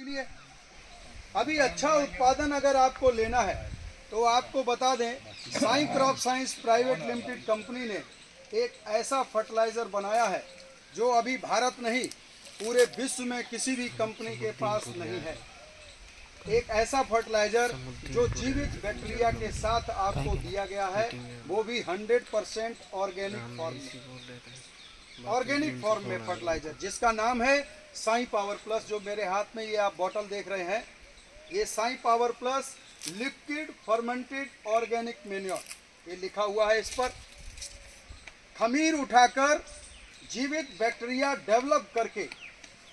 इसलिए अभी अच्छा उत्पादन अगर आपको लेना है तो आपको बता दें, Sai crop science private limited company ने एक ऐसा फर्टिलाइज़र बनाया है जो अभी भारत नहीं पूरे विश्व में किसी भी कंपनी के पास नहीं है। एक ऐसा फर्टिलाइज़र जो जीवित बैक्टीरिया के साथ आपको दिया गया है, वो भी 100% ऑर्गेनिक फॉर्म में फर्टिलाइज़र, जिसका नाम है साई पावर प्लस। जो मेरे हाथ में ये आप बॉटल देख रहे हैं, ये Sai power plus liquid fermented organic manure, ये लिखा हुआ है इस पर। खमीर उठाकर जीवित बैक्टीरिया डेवलप करके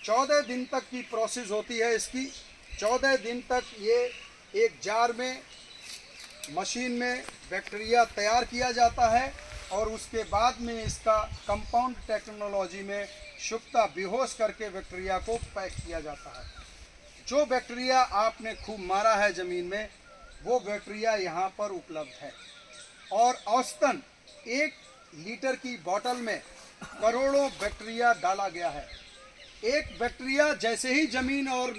14 दिन तक की प्रोसेस होती है इसकी। 14 दिन तक ये एक जार में मशीन में बैक्टीरिया तैयार किया जाता है और उसके बाद में इसका कंपाउंड टेक्नोलॉजी में शुद्धता बेहोश करके बैक्टीरिया को पैक किया जाता है। जो बैक्टीरिया आपने खूब मारा है ज़मीन में, वो बैक्टीरिया यहाँ पर उपलब्ध है। और औसतन 1 लीटर की बोतल में करोड़ों बैक्टीरिया डाला गया है। एक बैक्टीरिया जैसे ही ज़मीन और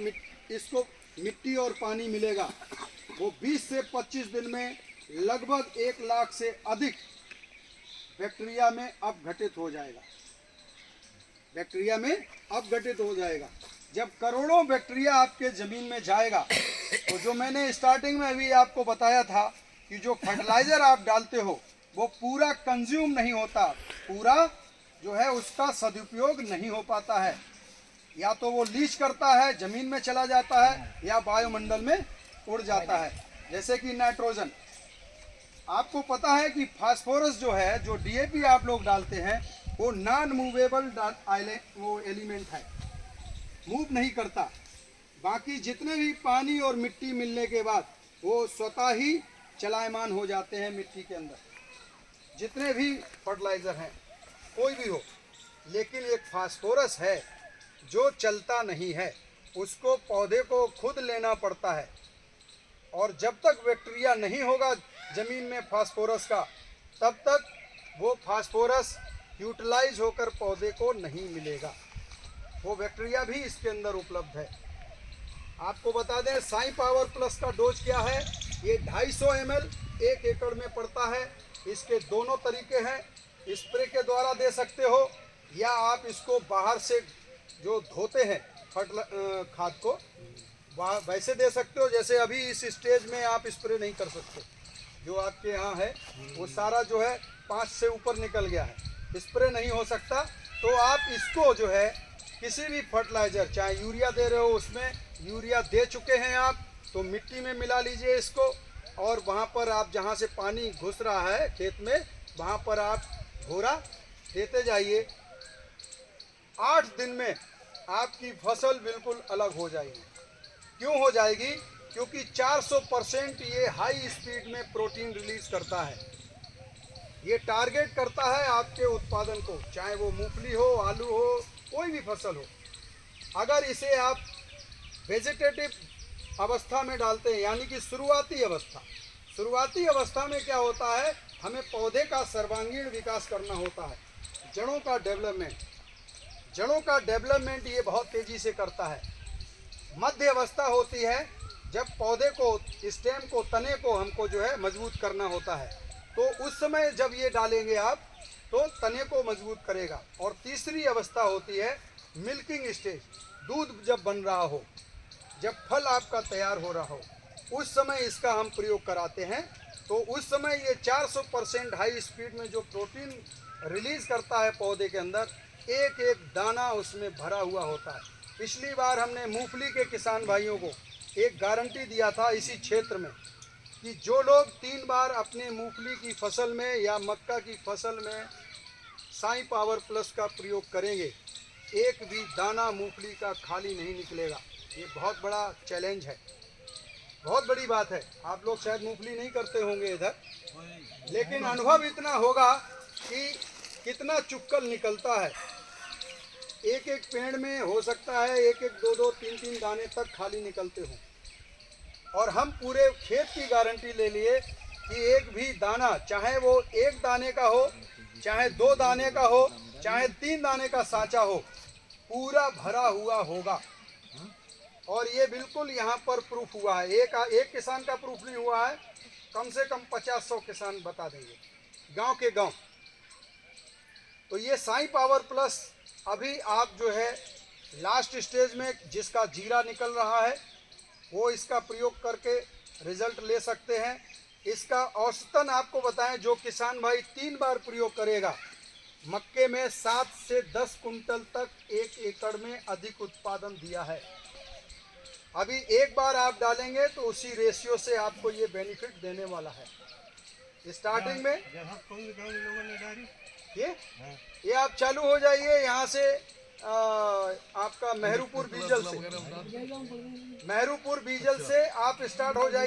इसको मिट्टी और पानी मिलेगा, वो 20 से 25 दिन में लगभग 1 लाख से अधिक बैक्टीरिया में अपघटित हो जाएगा। बैक्टीरिया में अपघटित हो जाएगा। जब करोड़ों बैक्टीरिया आपके ज़मीन में जाएगा, तो जो मैंने स्टार्टिंग में अभी आपको बताया था कि जो फर्टिलाइज़र आप डालते हो वो पूरा कंज्यूम नहीं होता, पूरा जो है उसका सदुपयोग नहीं हो पाता है। या तो वो लीच करता है, ज़मीन में चला जाता है, या वायुमंडल में उड़ जाता है। जैसे कि नाइट्रोजन, आपको पता है कि फास्फोरस जो है, जो डीएपी आप लोग डालते हैं, वो नॉन मूवेबल वो एलिमेंट है, मूव नहीं करता। बाकी जितने भी पानी और मिट्टी मिलने के बाद वो स्वतः ही चलायमान हो जाते हैं मिट्टी के अंदर, जितने भी फर्टिलाइज़र हैं, कोई भी हो। लेकिन एक फास्फोरस है जो चलता नहीं है, उसको पौधे को खुद लेना पड़ता है। और जब तक बैक्टीरिया नहीं होगा ज़मीन में फास्फोरस का, तब तक वो फास्फोरस यूटिलाइज होकर पौधे को नहीं मिलेगा। वो बैक्टीरिया भी इसके अंदर उपलब्ध है। आपको बता दें, साई पावर प्लस का डोज क्या है। ये 250 ml 1 एकड़ में पड़ता है। इसके दोनों तरीके हैं, स्प्रे के द्वारा दे सकते हो, या आप इसको बाहर से जो धोते हैं खाद को, वैसे दे सकते हो। जैसे अभी इस स्टेज में आप स्प्रे नहीं कर सकते, जो आपके यहाँ है वो सारा जो है 5 से ऊपर निकल गया है, स्प्रे नहीं हो सकता। तो आप इसको जो है किसी भी फर्टिलाइज़र, चाहे यूरिया दे रहे हो, उसमें यूरिया दे चुके हैं आप, तो मिट्टी में मिला लीजिए इसको, और वहाँ पर आप जहाँ से पानी घुस रहा है खेत में, वहाँ पर आप घोरा देते जाइए। 8 दिन में आपकी फसल बिल्कुल अलग हो जाएगी। क्यों हो जाएगी? क्योंकि 400% ये हाई स्पीड में प्रोटीन रिलीज़ करता है। ये टारगेट करता है आपके उत्पादन को, चाहे वो मूंगफली हो, आलू हो, कोई भी फसल हो। अगर इसे आप वेजिटेटिव अवस्था में डालते हैं, यानी कि शुरुआती अवस्था में क्या होता है, हमें पौधे का सर्वांगीण विकास करना होता है। जड़ों का डेवलपमेंट ये बहुत तेज़ी से करता है। मध्य अवस्था होती है जब पौधे को, स्टेम को, तने को हमको जो है मजबूत करना होता है, तो उस समय जब ये डालेंगे आप, तो तने को मजबूत करेगा। और तीसरी अवस्था होती है मिल्किंग स्टेज, दूध जब बन रहा हो, जब फल आपका तैयार हो रहा हो, उस समय इसका हम प्रयोग कराते हैं। तो उस समय ये 400% हाई स्पीड में जो प्रोटीन रिलीज़ करता है पौधे के अंदर, एक एक दाना उसमें भरा हुआ होता है। पिछली बार हमने मूंगफली के किसान भाइयों को एक गारंटी दिया था इसी क्षेत्र में, कि जो लोग 3 बार अपने मूंगफली की फसल में या मक्का की फसल में साई पावर प्लस का प्रयोग करेंगे, एक भी दाना मूंगफली का खाली नहीं निकलेगा। ये बहुत बड़ा चैलेंज है, बहुत बड़ी बात है। आप लोग शायद मूंगफली नहीं करते होंगे इधर, लेकिन अनुभव इतना होगा कि कितना चुक्कल निकलता है। एक एक पेड़ में हो सकता है 1-1, 2-2, 3-3 दाने तक खाली निकलते हों, और हम पूरे खेत की गारंटी ले लिए कि एक भी दाना, चाहे वो 1 दाने का हो, चाहे 2 दाने का हो, चाहे 3 दाने का साँचा हो, पूरा भरा हुआ होगा। और ये बिल्कुल यहाँ पर प्रूफ हुआ है। एक किसान का प्रूफ नहीं हुआ है, कम से कम 50-100 किसान बता देंगे गांव के गांव। तो ये साई पावर प्लस अभी आप जो है लास्ट स्टेज में, जिसका जीरा निकल रहा है वो इसका प्रयोग करके रिजल्ट ले सकते हैं। इसका औसतन आपको बताएं, जो किसान भाई 3 बार प्रयोग करेगा, मक्के में 7 से 10 कुंटल तक 1 एकड़ में अधिक उत्पादन दिया है। अभी एक बार आप डालेंगे तो उसी रेशियो से आपको ये बेनिफिट देने वाला है। स्टार्टिंग में ये आप चालू हो जाइए यहाँ से, आपका मेहरूपुर बीजल से आप स्टार्ट हो जाइए।